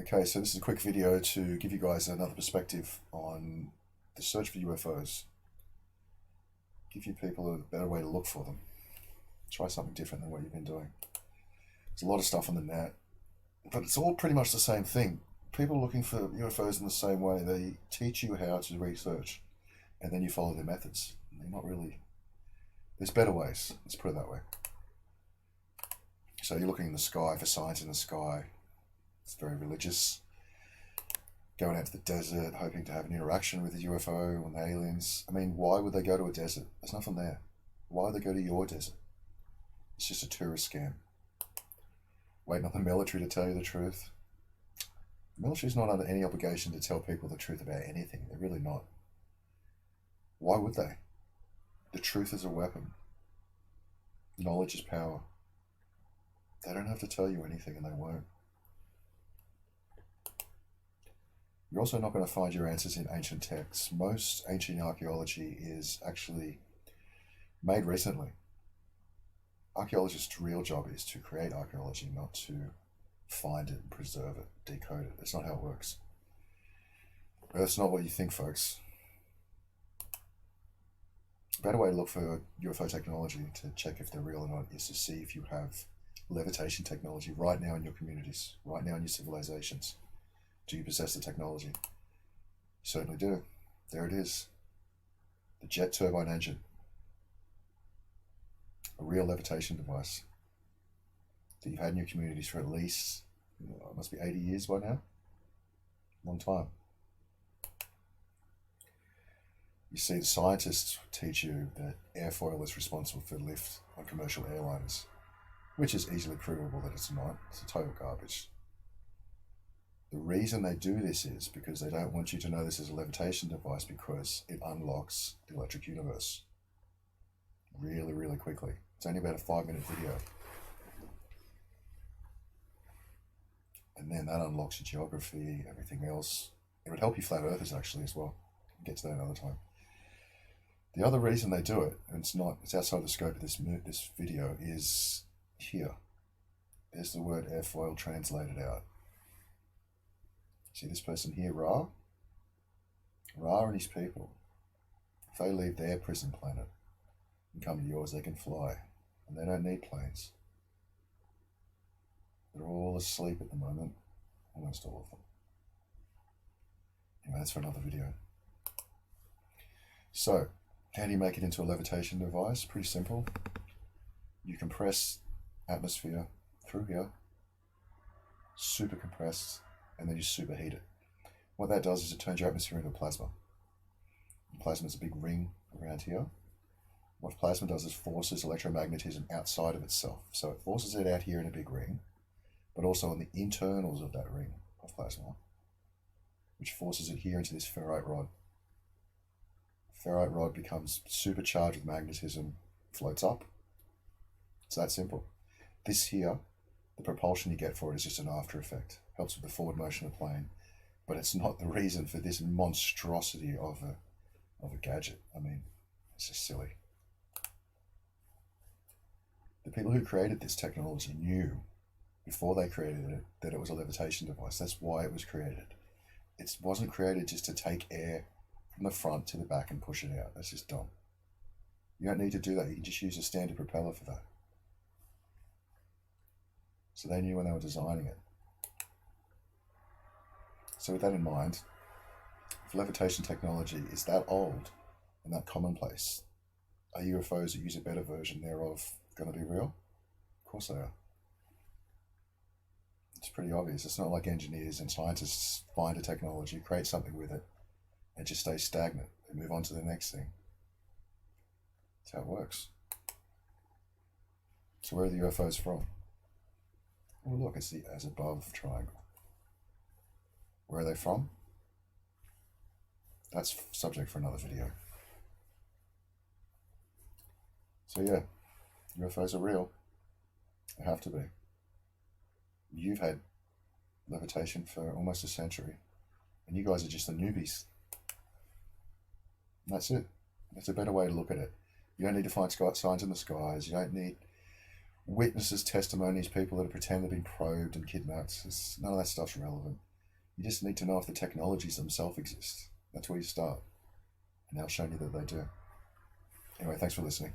Okay, so this is a quick video to give you guys another perspective on the search for UFOs. Give you people a better way to look for them. Try something different than what you've been doing. There's a lot of stuff on the net, but it's all pretty much the same thing. People looking for UFOs in the same way. They teach you how to research, and then you follow their methods. They're not really... There's better ways, let's put it that way. So you're looking in the sky for signs in the sky. It's very religious. Going out to the desert, hoping to have an interaction with a UFO and the aliens. I mean, why would they go to a desert? There's nothing there. Why would they go to your desert? It's just a tourist scam. Waiting on the military to tell you the truth. The military's not under any obligation to tell people the truth about anything. They're really not. Why would they? The truth is a weapon. Knowledge is power. They don't have to tell you anything, and they won't. You're also not going to find your answers in ancient texts. Most ancient archaeology is actually made recently. Archaeologists' real job is to create archaeology, not to find it, preserve it, decode it. That's not how it works. That's not what you think, folks. A better way to look for UFO technology to check if they're real or not is to see if you have levitation technology right now in your communities, right now in your civilizations. Do you possess the technology? You certainly do. There it is. The jet turbine engine. A real levitation device that you've had in your communities for at least, it must be 80 years by now. Long time. You see, the scientists teach you that airfoil is responsible for lift on commercial airliners, which is easily provable that it's not. It's a total garbage. The reason they do this is because they don't want you to know this is a levitation device, because it unlocks the electric universe really, really quickly. It's only about a 5-minute video. And then that unlocks your geography, everything else. It would help you flat earthers actually as well. We'll get to that another time. The other reason they do it, and it's outside the scope of this video, is here. There's the word airfoil translated out. See this person here, Ra? Ra and his people. If they leave their prison planet and come to yours, they can fly. And they don't need planes. They're all asleep at the moment. Almost all of them. Anyway, that's for another video. So, how do you make it into a levitation device? Pretty simple. You compress atmosphere through here. Super compressed. And then you superheat it. What that does is it turns your atmosphere into plasma. And plasma is a big ring around here. What plasma does is forces electromagnetism outside of itself. So it forces it out here in a big ring, but also on the internals of that ring of plasma, which forces it here into this ferrite rod. Ferrite rod becomes supercharged with magnetism, floats up. It's that simple. This here, the propulsion you get for it is just an after effect. Helps with the forward motion of the plane, but it's not the reason for this monstrosity of a gadget. I mean, it's just silly. The people who created this technology knew before they created it that it was a levitation device. That's why it was created. It wasn't created just to take air from the front to the back and push it out. That's just dumb. You don't need to do that. You can just use a standard propeller for that. So they knew when they were designing it. So with that in mind, if levitation technology is that old and that commonplace, are UFOs that use a better version thereof going to be real? Of course they are. It's pretty obvious. It's not like engineers and scientists find a technology, create something with it, and just stay stagnant and move on to the next thing. That's how it works. So where are the UFOs from? Oh look, it's the as above triangle. Where are they from? That's subject for another video. So yeah, UFOs are real. They have to be. You've had levitation for almost a century, and you guys are just the newbies. And that's it. That's a better way to look at it. You don't need to find signs in the skies. You don't need witnesses, testimonies, people that pretend they've been probed and kidnapped. None of that stuff's relevant. You just need to know if the technologies themselves exist. That's where you start. And now I've shown you that they do. Anyway, thanks for listening.